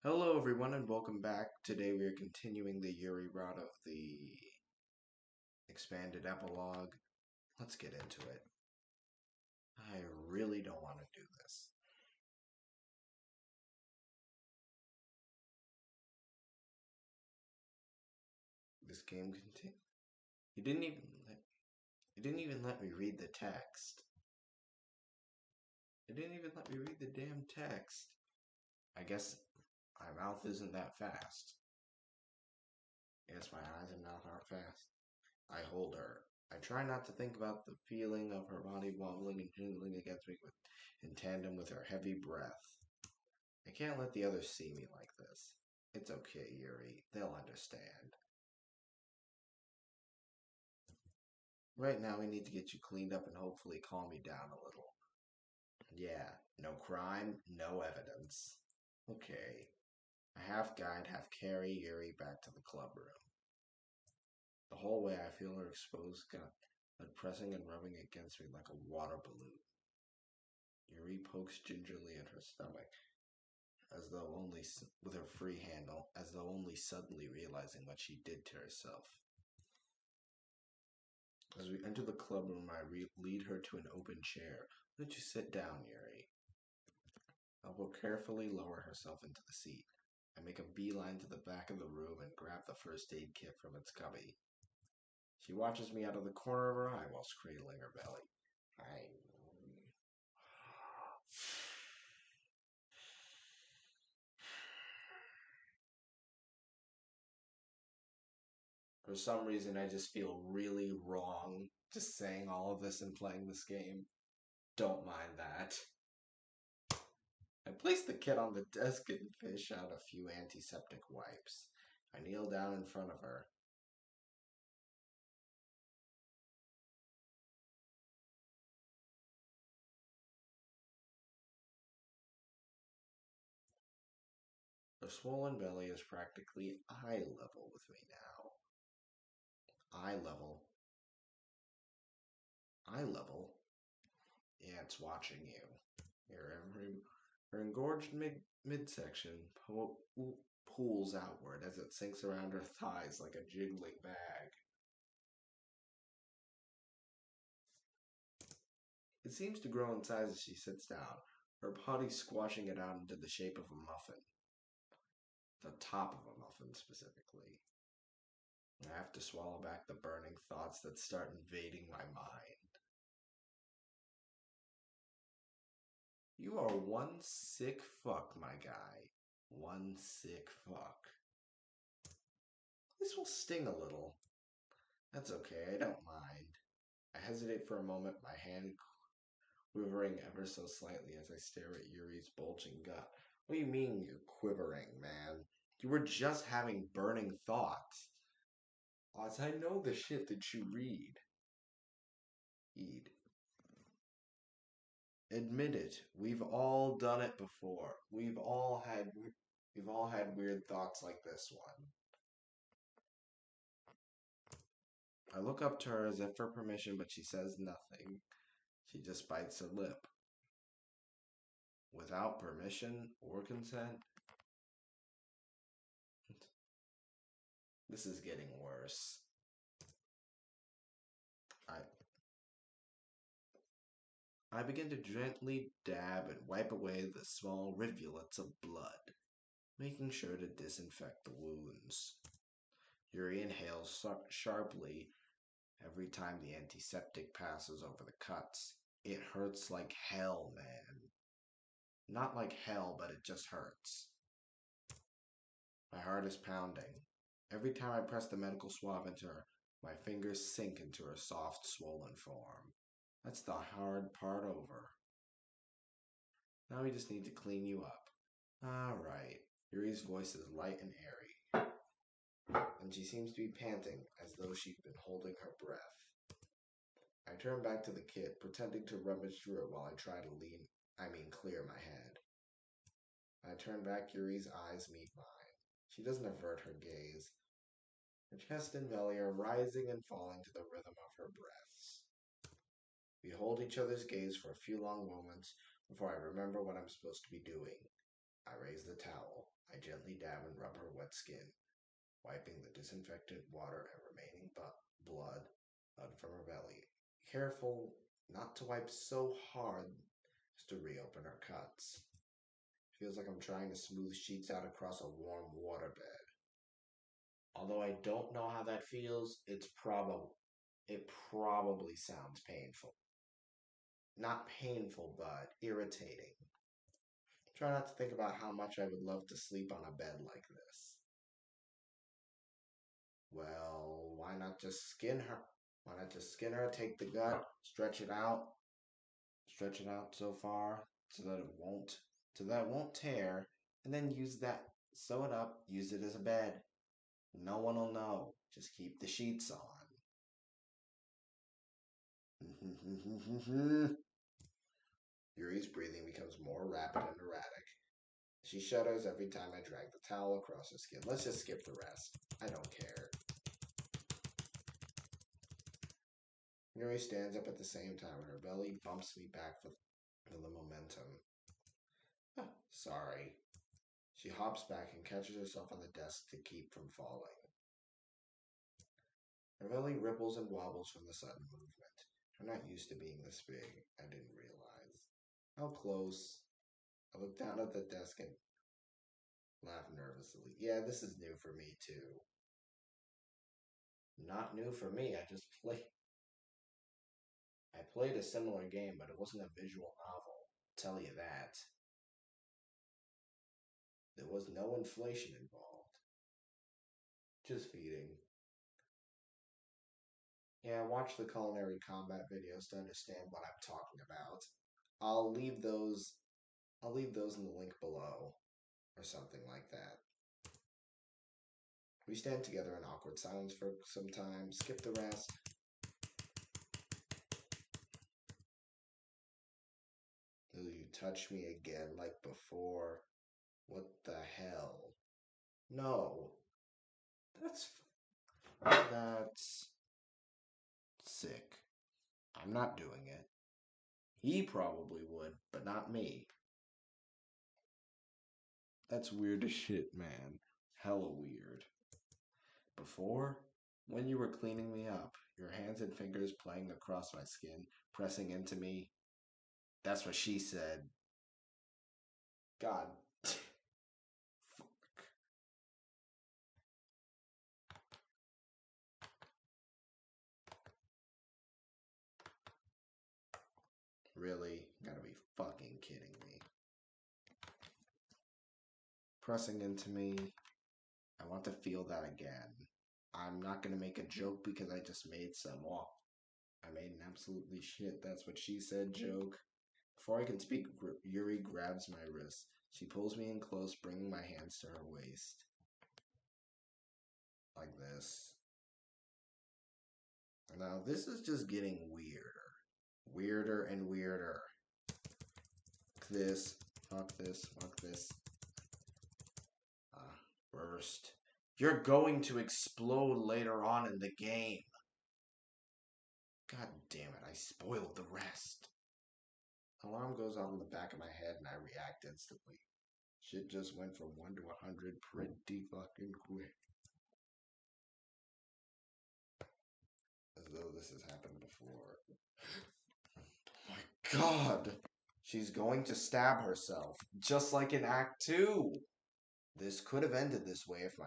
Hello everyone and welcome back. Today we are continuing the Yuri Route of the Expanded Epilogue. Let's get into it. I really don't want to do this. This game continues. You didn't even let me read the text. You didn't even let me read the damn text. I guess my mouth isn't that fast. Yes, my eyes and mouth aren't fast. I hold her. I try not to think about the feeling of her body wobbling and jingling against me in tandem with her heavy breath. I can't let the others see me like this. It's okay, Yuri. They'll understand. Right now, we need to get you cleaned up and hopefully calm you down a little. Yeah, no crime, no evidence. Okay. I half guide, half carry Yuri back to the club room. The whole way I feel her exposed gut pressing and rubbing against me like a water balloon. Yuri pokes gingerly at her stomach, as though only with her free handle, as though only suddenly realizing what she did to herself. As we enter the club room, I lead her to an open chair. Why don't you sit down, Yuri? Elbow carefully lower herself into the seat. I make a beeline to the back of the room and grab the first aid kit from its cubby. She watches me out of the corner of her eye while cradling her belly. For some reason, I just feel really wrong just saying all of this and playing this game. Don't mind that. I place the kit on the desk and fish out a few antiseptic wipes. I kneel down in front of her. Her swollen belly is practically eye level with me now. Eye level. Eye level? Yeah, it's watching you. Her engorged midsection pulls outward as it sinks around her thighs like a jiggling bag. It seems to grow in size as she sits down, her body squashing it out into the shape of a muffin. The top of a muffin, specifically. I have to swallow back the burning thoughts that start invading my mind. You are one sick fuck, my guy. One sick fuck. This will sting a little. That's okay, I don't mind. I hesitate for a moment, my hand quivering ever so slightly as I stare at Yuri's bulging gut. What do you mean you're quivering, man? You were just having burning thoughts. Oz, I know the shit that you read. Eat. Admit it. We've all done it before. We've all had weird thoughts like this one. I look up to her as if for permission, but she says nothing. She just bites her lip. Without permission or consent? This is getting worse. I begin to gently dab and wipe away the small rivulets of blood, making sure to disinfect the wounds. Yuri inhales sharply every time the antiseptic passes over the cuts. It hurts like hell, man. Not like hell, but it just hurts. My heart is pounding. Every time I press the medical swab into her, my fingers sink into her soft, swollen form. That's the hard part over. Now we just need to clean you up. Alright. Yuri's voice is light and airy, and she seems to be panting as though she'd been holding her breath. I turn back to the kit, pretending to rummage through it while I try to clear my head. I turn back, Yuri's eyes meet mine. She doesn't avert her gaze. Her chest and belly are rising and falling to the rhythm of her breaths. We hold each other's gaze for a few long moments before I remember what I'm supposed to be doing. I raise the towel. I I gently dab and rub her wet skin, wiping the disinfected water and remaining blood out from her belly. Careful not to wipe so hard as to reopen her cuts. Feels like I'm trying to smooth sheets out across a warm waterbed. Although I don't know how that feels, it probably sounds painful. Not painful, but irritating. Try not to think about how much I would love to sleep on a bed like this. Well, why not just skin her? Why not just skin her, take the gut, stretch it out so far so that it won't tear, and then sew it up, use it as a bed. No one will know. Just keep the sheets on. Yuri's breathing becomes more rapid and erratic. She shudders every time I drag the towel across her skin. Let's just skip the rest. I don't care. Yuri stands up at the same time and her belly bumps me back for the momentum. Sorry. She hops back and catches herself on the desk to keep from falling. Her belly ripples and wobbles from the sudden movement. I'm not used to being this big. I didn't realize. How close. I look down at the desk and laugh nervously. Yeah, this is new for me too. Not new for me. I played a similar game, but it wasn't a visual novel. I'll tell you that. There was no inflation involved. Just feeding. Yeah, watch the culinary combat videos to understand what I'm talking about. I'll leave those in the link below or something like that. We stand together in awkward silence for some time, skip the rest. Will you touch me again like before? What the hell? No. That's sick. I'm not doing it. He probably would, but not me. That's weird as shit, man. Hella weird. Before, when you were cleaning me up, your hands and fingers playing across my skin, pressing into me. That's what she said. God. Fuck. Really? You gotta be fucking kidding me. Pressing into me. I want to feel that again. I'm not gonna make a joke because I just made some off. I made an absolutely shit, that's what she said joke. Before I can speak, Yuri grabs my wrist. She pulls me in close, bringing my hands to her waist. Like this. Now, this is just getting weirder. Weirder and weirder. Fuck this. Fuck this. Fuck this. Burst. You're going to explode later on in the game. God damn it, I spoiled the rest. Alarm goes off in the back of my head and I react instantly. Shit just went from 1 to 100 pretty fucking quick. As though this has happened before. Oh my god! She's going to stab herself, just like in Act 2! This could have ended this way if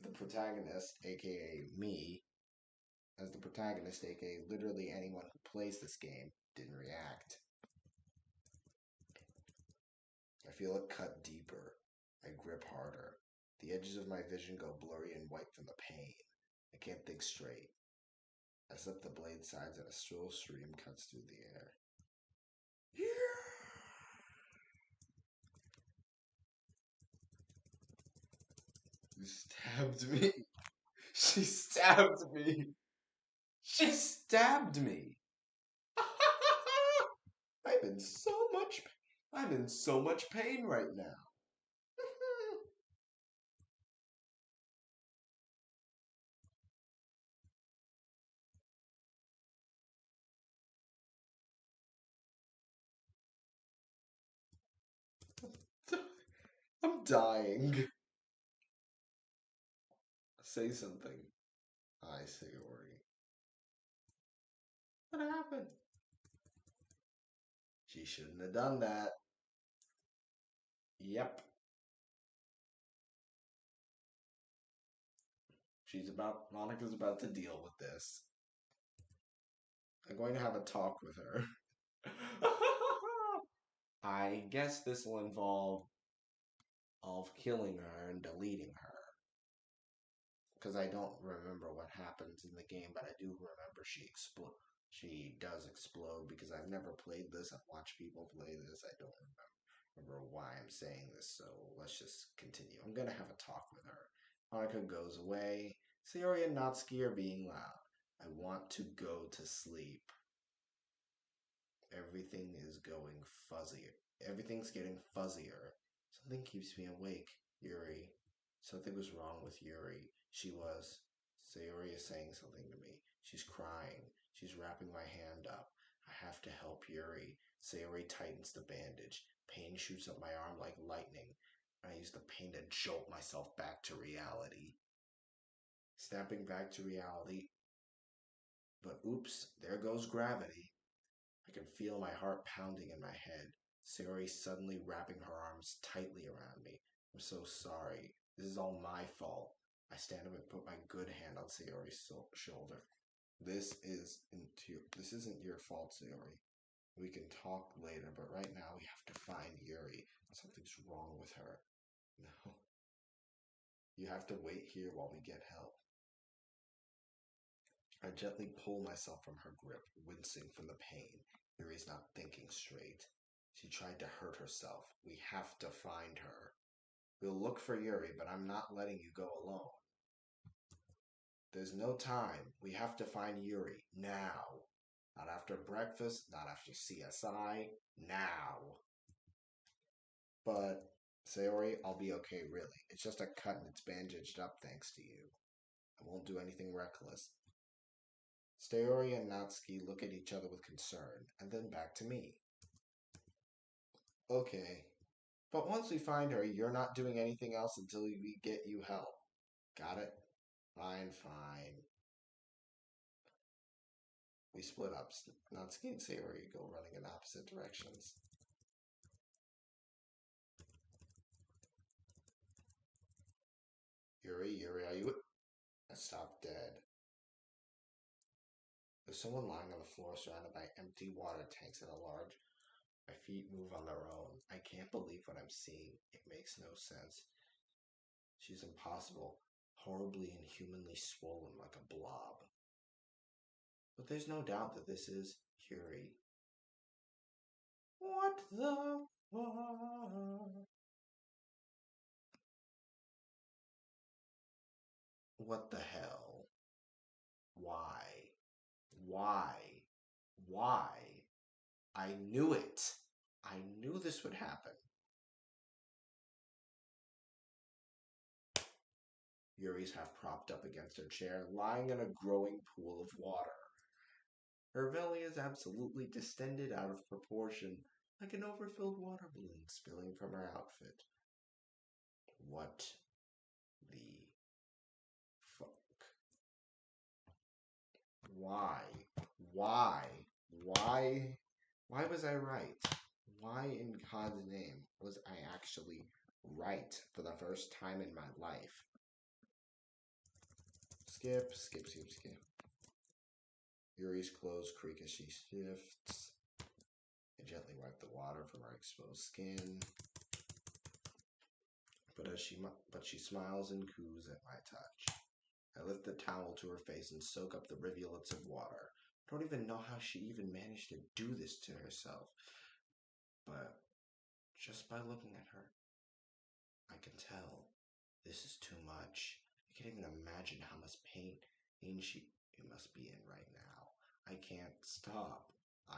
the protagonist, aka me, as the protagonist, aka literally anyone who plays this game, didn't react. I feel it cut deeper. I grip harder. The edges of my vision go blurry and white from the pain. I can't think straight. I slip the blade sides and a slow stream cuts through the air. You stabbed me. She stabbed me. She stabbed me. I'm in so much pain right now. I'm dying. Say something. I say, Ori. What happened? She shouldn't have done that. Yep. Monika's about to deal with this. I'm going to have a talk with her. I guess this will involve killing her and deleting her. Because I don't remember what happens in the game, but I do remember she does explode because I've never played this. I've watched people play this. I don't remember why I'm saying this, so let's just continue. I'm gonna have a talk with her. Monica goes away. Sayori and Natsuki are being loud. I want to go to sleep. Everything is going fuzzier. Everything's getting fuzzier. Something keeps me awake, Yuri. Something was wrong with Yuri. Sayori is saying something to me. She's crying. She's wrapping my hand up. I have to help Yuri. Sayori tightens the bandage. Pain shoots up my arm like lightning. I use the pain to jolt myself back to reality. Snapping back to reality. But oops, there goes gravity. I can feel my heart pounding in my head. Sayori suddenly wrapping her arms tightly around me. I'm so sorry. This is all my fault. I stand up and put my good hand on Sayori's shoulder. This isn't your fault, Sayori. We can talk later, but right now we have to find Yuri. Something's wrong with her. No. You have to wait here while we get help. I gently pull myself from her grip, wincing from the pain. Yuri's not thinking straight. She tried to hurt herself. We have to find her. We'll look for Yuri, but I'm not letting you go alone. There's no time. We have to find Yuri. Now. Not after breakfast, not after CSI. Now. But, Sayori, I'll be okay, really. It's just a cut and it's bandaged up thanks to you. I won't do anything reckless. Sayori and Natsuki look at each other with concern, and then back to me. Okay. But once we find her, you're not doing anything else until we get you help. Got it? Fine, fine. We split up. Natsuki and Sayori go running in opposite directions. Yuri, are you... I stopped dead. There's someone lying on the floor surrounded by empty water tanks and a large... My feet move on their own. I can't believe what I'm seeing. It makes no sense. She's impossible. Horribly and humanly swollen like a blob. But there's no doubt that this is Yuri. What the fuck? What the hell? Why? Why? Why? I knew it. I knew this would happen. Yuri's half propped up against her chair, lying in a growing pool of water. Her belly is absolutely distended out of proportion, like an overfilled water balloon spilling from her outfit. What the fuck? Why? Why? Why? Why was I right? Why in God's name was I actually right for the first time in my life? Skip, skip, skip, skip. Yuri's clothes creak as she shifts. I gently wipe the water from her exposed skin. But she smiles and coos at my touch. I lift the towel to her face and soak up the rivulets of water. I don't even know how she even managed to do this to herself. But just by looking at her, I can tell this is too much. I can't even imagine how much pain she must be in right now. I can't stop. I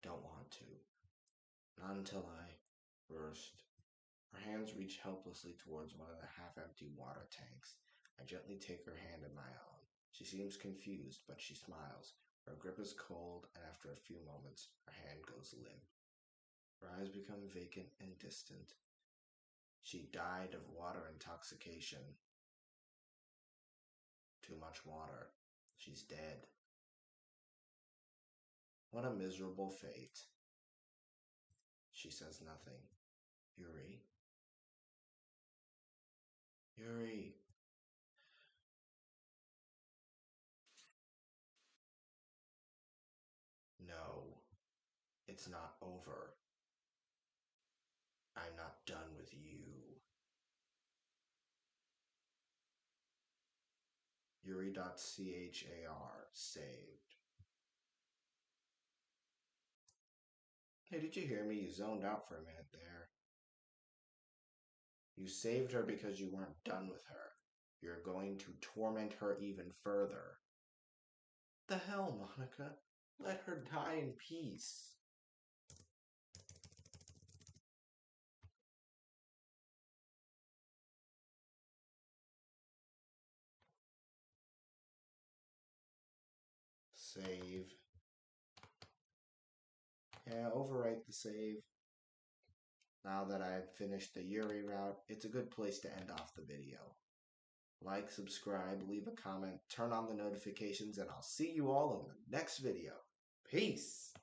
don't want to. Not until I burst. Her hands reach helplessly towards one of the half-empty water tanks. I gently take her hand in my own. She seems confused, but she smiles. Her grip is cold, and after a few moments, her hand goes limp. Her eyes become vacant and distant. She died of water intoxication. Too much water. She's dead. What a miserable fate. She says nothing. Yuri? Yuri? No, it's not over. I'm not done with you. Yuri.char saved. Hey, did you hear me? You zoned out for a minute there. You saved her because you weren't done with her. You're going to torment her even further. The hell, Monica? Let her die in peace. Save. Yeah, overwrite the save. Now that I've finished the Yuri route, it's a good place to end off the video. Like, subscribe, leave a comment, turn on the notifications, and I'll see you all in the next video. Peace!